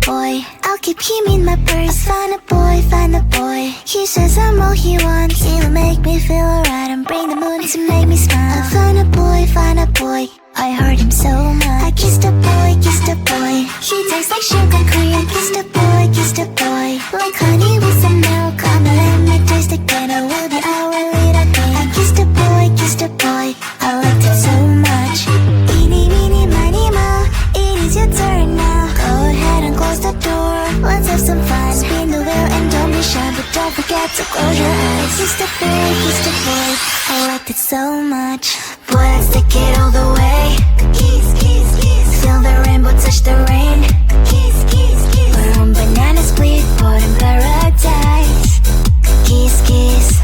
boy. I'll keep him in my purse. Find a boy, find a boy. He says I'm all he wants. He'll make me feel alright and bring the moon to make me smile. I find a boy, find a boy. I heard him so much. I kissed a boy, kissed a boy. He tastes like sugar cream. I kissed a boy, kissed a boy. Like honey with some milk. Come and let me taste again. I will be our little king. I kissed a boy, kissed a boy. I liked it so much. Eeny, meeny, miny, moe. It is your turn now. Go ahead and close the door. Let's have some fun. Spin the wheel and don't be shy, but don't forget to close your eyes. Kissed a boy, kissed a boy. I liked it so much. Boy, let's take it all the way. Kiss, kiss, kiss. Feel the rainbow touch the rain. Kiss, kiss, kiss. We're on banana split, port in paradise. Kiss, kiss.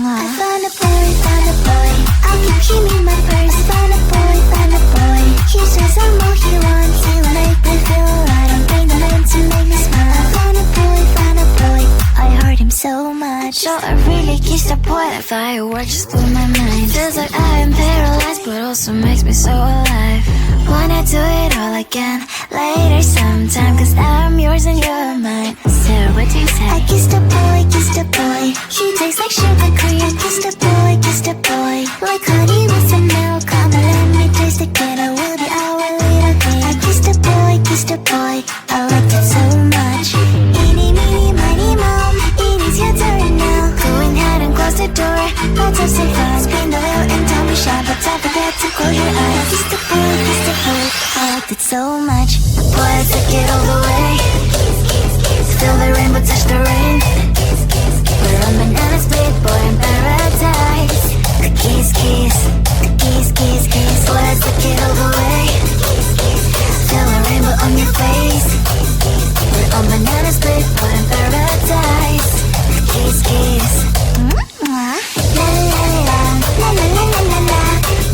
I found a boy, found a boy. I'll keep him in my purse. Found a boy, found a boy. He says I'm all he wants. He'll make me feel alright and bring the moon to make me smile. I found a boy, found a boy. I heard him so much. So I really kissed a boy. That firework just blew my mind. Feels like I am paralyzed, but also makes me so alive. Wanna do it all again later sometime, cause now I'm yours and you're mine. So what do you say? I kissed a boy, kissed a boy. He tastes like sugar cream. I kissed a boy, kissed a boy. Like honey with some milk. Come and let me taste again. I will be our little king. I kissed a boy, kissed a boy. I liked it so much. Eeny, meeny, miny, moe. It is your turn now. Go ahead and close the door. Let's have some fun. Spin the wheel and don't be shy, but don't forget to close your eyes. Kissed a boy, kissed a boy. I liked it so much. Boy, let's take it all the way. Feel the rainbow touch the rain. We're on banana split, boy in paradise. Kiss, kiss, kiss, kiss, kiss. Boy, let's take it all the way. Feel the rainbow on your face. We're on banana split, boy in paradise. Kiss, kiss. La la la, la la la la la la,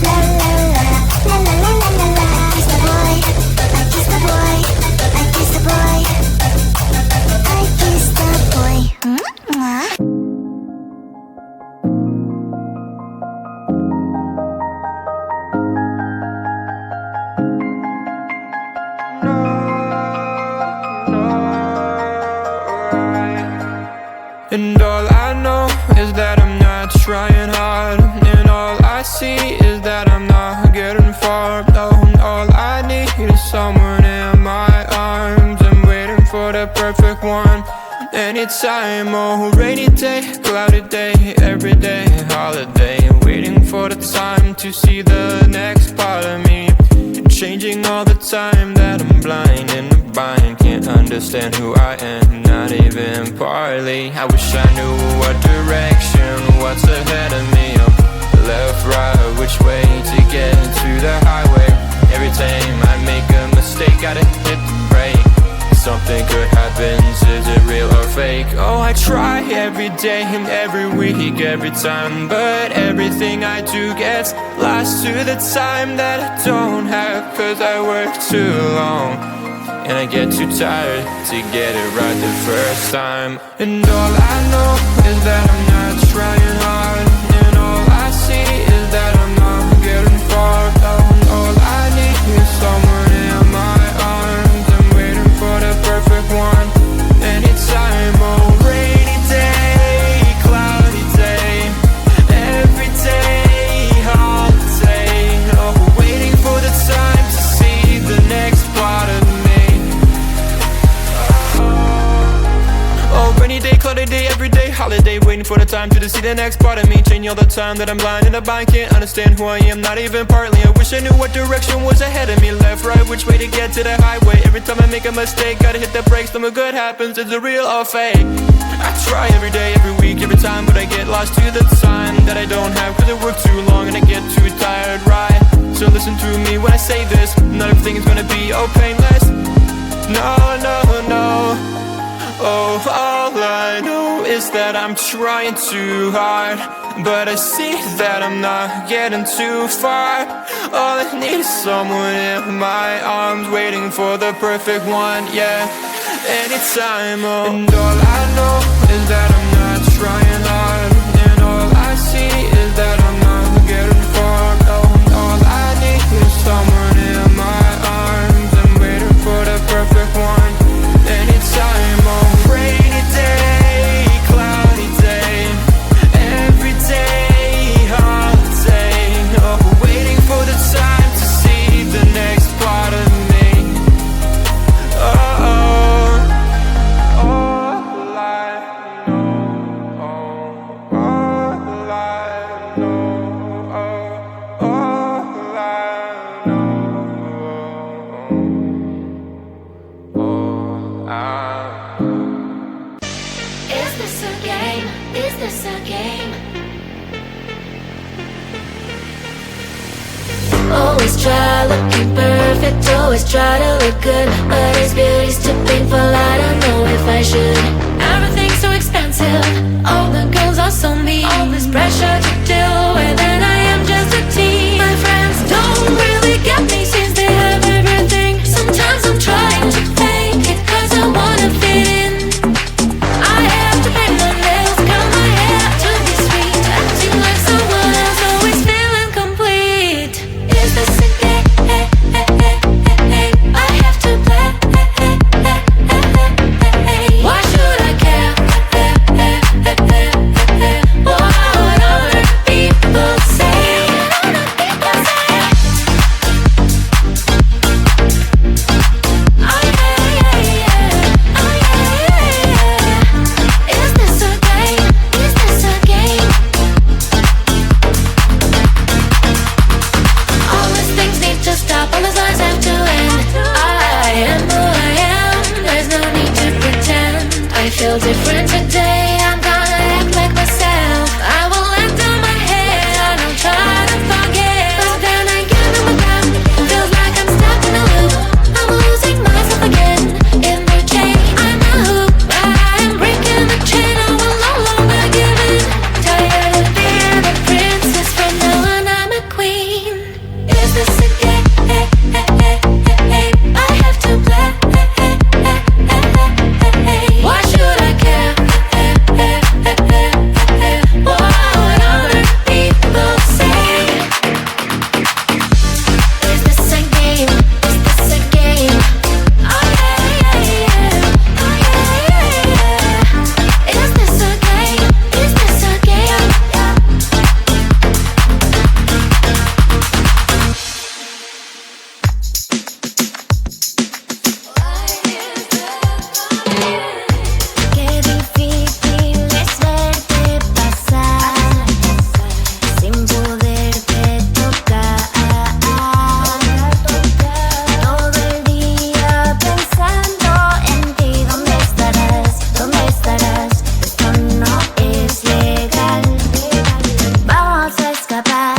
la la la, la la la la la la. Kiss the boy, I kiss the boy, I kiss the boy, I kiss the boy. And all I know is that I'm not trying hard, and all I see is that I'm not getting far. No, all I need is someone in my arms. I'm waiting for the perfect one. Anytime, oh, rainy day, cloudy day, every day, holiday. Waiting for the time to see the next part of me. Changing all the time that I'm blind in the bind. Can't understand who I am, not even partly. I wish I knew what direction, what's ahead of me. Left, right, which way to get to the highway. Every time I make a mistake, gotta hit the brake. Something good happens, is it real or fake? Oh, I try every day and every week, every time, but everything I do gets lost to the time that I don't have. Cause I work too long and I get too tired to get it right the first time. And all I know is that I'm not trying hard, and all I see is that I'm not getting far. All I need is someone in my arms. I'm waiting for the perfect one. Anytime, oh, rainy day, cloudy day, every day, holiday. Oh, waiting for the time to see the next part of me. Oh, rainy day, cloudy day, every day, holiday. Waiting for the time to see the next part of me. Changing all the time that I'm blind in the bind. Can't understand who I am, not even partly. I wish I knew what direction was ahead of me. Left, right, which way to get to the highway. Every time I make a mistake, gotta hit the brakes. Something good happens, is it real or fake? I try every day, every week, every time, but I get lost to the time that I don't have. Cause I work too long and I get too tired, right? So listen to me when I say this. Not everything is gonna be oh painless. No, no, no. Oh, all I know is that I'm trying too hard, but I see that I'm not getting too far. All I need is someone in my arms, waiting for the perfect one, yeah. Anytime, oh. And all I know is that I'm not trying hard, and all I see is that I'm not getting far. Oh, all I need is someone in my arms. I'm waiting for the perfect one. always try looking perfect, always try to look good, but his beauty's too painful, I don't know if I should. Everything's so expensive, all the girls are so mean, all this pressure to deal with, and I am just a teen. My friends don't really get me since they have everything. Sometimes I'm trying to fake it cause I wanna fit in. I have to paint my nails, curl my hair to be sweet, acting like someone else, always feeling complete. Is this a game? I have to play. Why should I care? What other people say? Is this a game? Is this a game? All these things need to stop, all these lies have to end. I am who I am, there's no need to pretend. I feel different today, I'm gonna act like myself. I will let down my head and I'll try to forget, but then again I'm back. Feels like I'm stuck in a loop, I'm losing myself again. In the chain, I'm a hoop, I'm breaking the chain, I will no longer give in. Tired of being a princess, from now on I'm a queen. Is this a game? I have to play. Why should I care? What other people say? Is this a game? Is this a game? Oh yeah, yeah, yeah. Oh yeah, yeah, yeah. Is this a game? Is this a game? Qué difícil es verte pasar sin poderte tocar. Todo el día pensando en ti. ¿Dónde estarás? ¿Dónde estarás? Esto no es legal. Vamos a escapar,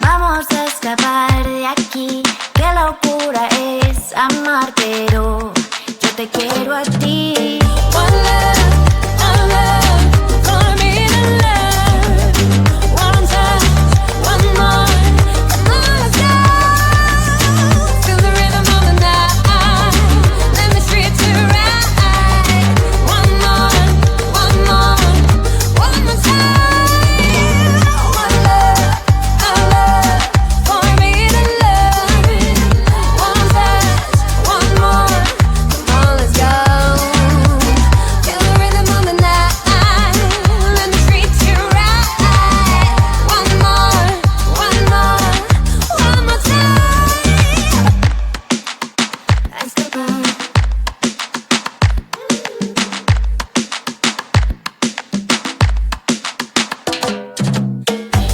vamos a escapar de aquí. Qué locura es amar, pero yo te quiero a ti. One love for me to love. One touch, one more, let's go. Feel the rhythm of the night. Let me treat you right. One more, one more, one more time. One love for me to love. One touch, one more, come on, let's go. Feel the rhythm of the night. Let me treat you right. One more, one more, one more time. Escapar.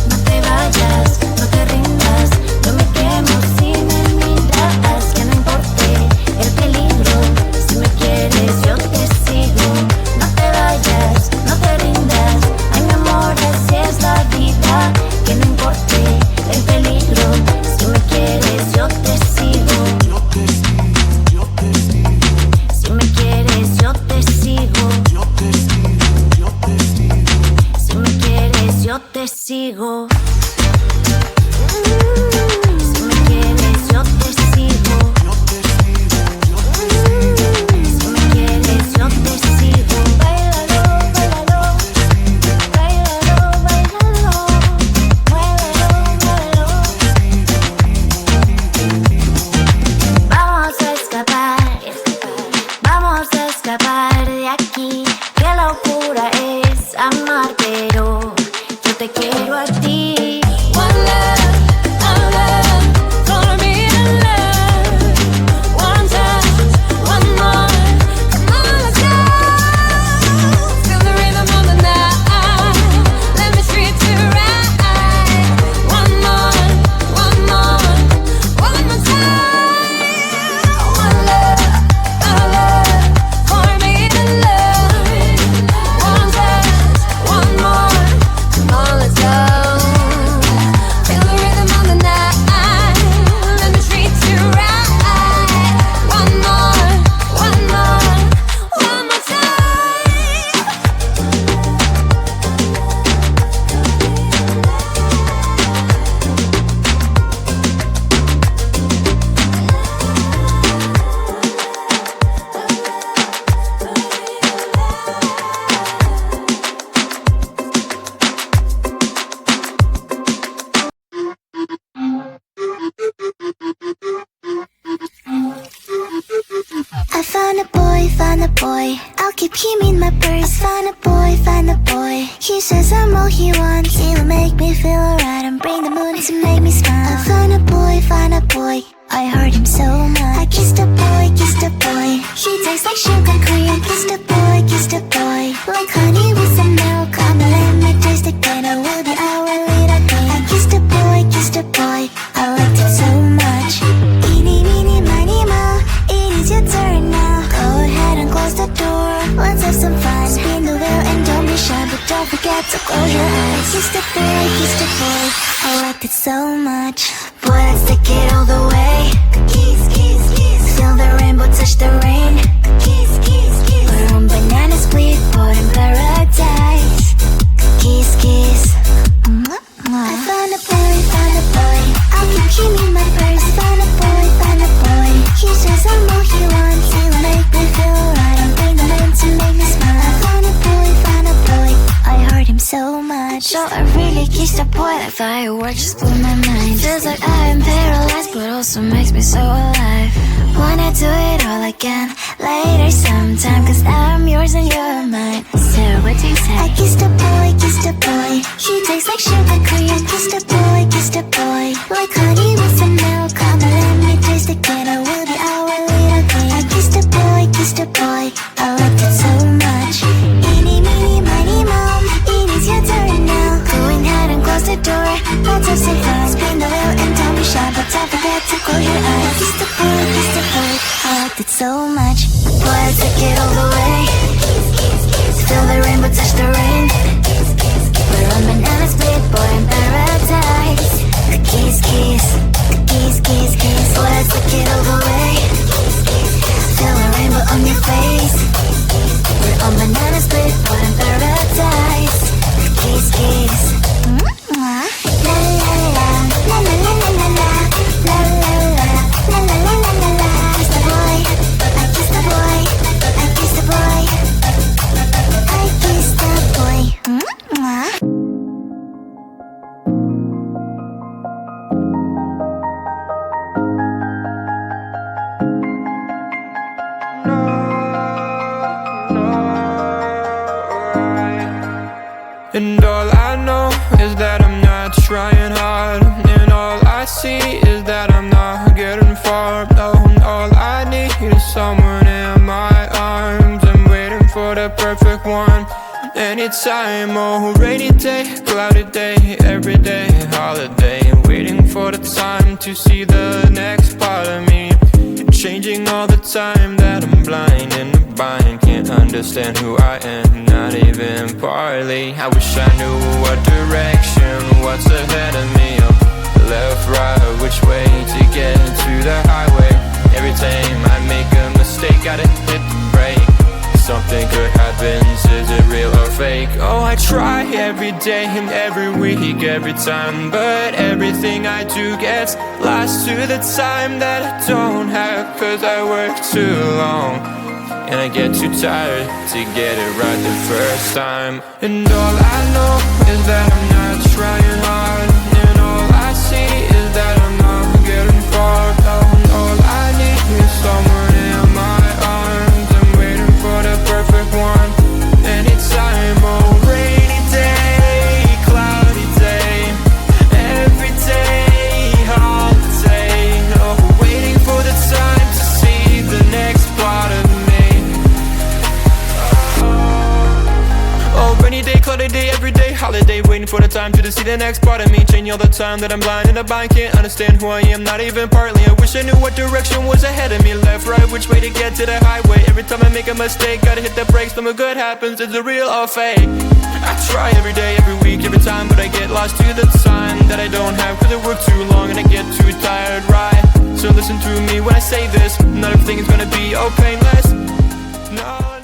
No te vayas, no te rindas, yo me quemo si me miras, que no importe el peligro, si me quieres yo te sigo. No te vayas, no te rindas, ay mi amor, así es la vida, que no importe el peligro, si me quieres yo te sigo. Si me quieres yo te sigo. Si me quieres yo te sigo. Si me quieres yo te sigo. Si me quieres yo te sigo. Báilalo, báilalo. Báilalo, báilalo. Muévelo, muévelo. Vamos a escapar, vamos a escapar de aquí. Qué locura es amar, pero yo te quiero a ti. One love for me to love. One touch, one more, come on, let's go. Feel the rhythm of the night. Let me treat you right. One more, one more, one more time. One love for me to love. One touch, one more, come on, let's go. boy. I'll keep him in my purse. Find a boy, find a boy. He says I'm all he wants. He'll make me feel alright and bring the moon to make me smile. I find a boy, find a boy. I heard him so much. I kissed a boy, kissed a boy. He tastes like sugar cream. Kissed a boy, kissed a boy. Like honey with some milk. Come and let me taste again. I will be our little king. I kissed a boy, kissed a boy. I liked it so much. Eeny, meeny, miny, moe. It is your turn now. Go ahead and close the door. Let's have some fun. Spin the wheel and don't be shy, but don't forget to close your eyes. Kissed a boy, kissed a boy. I liked it so much. Boy, let's take it all the way. Kiss, kiss, kiss. Feel the rainbow touch the rain. Kiss, kiss, kiss. We're on banana split, boat in paradise. Kiss, kiss. I found a boy, found a boy. I'll keep him in my purse. Found a boy, found a boy. He says I'm all he wants. He'll make me feel alright and bring the moon to make me smile. I found a boy, found a boy. I heard him so much. So I really kissed a boy like fireworks just blew my mind. Feels like I am paralyzed, but also makes me so alive. Wanna do it all again later sometime, cause I'm yours and you're mine. So what do you say? I kissed a boy, kissed a boy. He tastes like sugar cream. Kissed a boy, kissed a boy. Like honey with some milk. Come and let me taste again. I will be our little king. I kissed a boy, kissed a boy. I liked it so much. Eeny, meeny, miny, moe. It is your turn now. Go ahead and close the door. Let's have some fun. Spin the wheel and don't be shy, but don't forget to close your eyes. Kissed a boy, kissed a boy. I liked it so much. Boy, let's take it all the way. Feel the rainbow touch the rain. We're on banana split, boy in paradise. Kiss, kiss, kiss, kiss, kiss. Boy, let's take it all the way. Feel the rainbow on your face. We're on banana split, boy in paradise. Kiss, kiss. La la la la, la la la la la la, la la la, la la la la la la. Kiss the boy, I kissed the boy, I kissed the boy, I kissed the boy. And all I know is that I'm not trying hard, and all I see is that I'm not getting far. No, all I need is someone in my arms. I'm waiting for the perfect one. Anytime, oh, rainy day, cloudy day, every day, holiday. Waiting for the time to see the next part of me. Changing all the time that I'm blind in the bind. Can't understand who I am, not even partly. I wish I knew what direction, what's ahead of me. Left, right, which way to get to the highway. Every time I make a mistake, gotta hit the brake. Something good happens, is it real or fake? Oh, I try every day and every week, every time, but everything I do gets lost to the time that I don't have. Cause I work too long and I get too tired to get it right the first time. And all I know is that I'm not trying hard, and all I see is that I'm not getting far. All I need is someone in my arms. I'm waiting for the perfect one. Anytime, oh, rainy day, cloudy day, every day, holiday. Oh, waiting for the time to see the next part of me. Oh, rainy day, cloudy day, every day, holiday. Waiting for the time to see the next part of me. Changing all the time that I'm blind in a bind. Can't understand who I am, not even partly. I wish I knew what direction was ahead of me. Left, right, which way to get to the highway. Every time I make a mistake, gotta hit the brakes. Something good happens, is it real or fake? I try every day, every week, every time, but I get lost to the time that I don't have. Cause I work too long and I get too tired, right? So listen to me when I say this. Not everything is gonna be oh painless. No.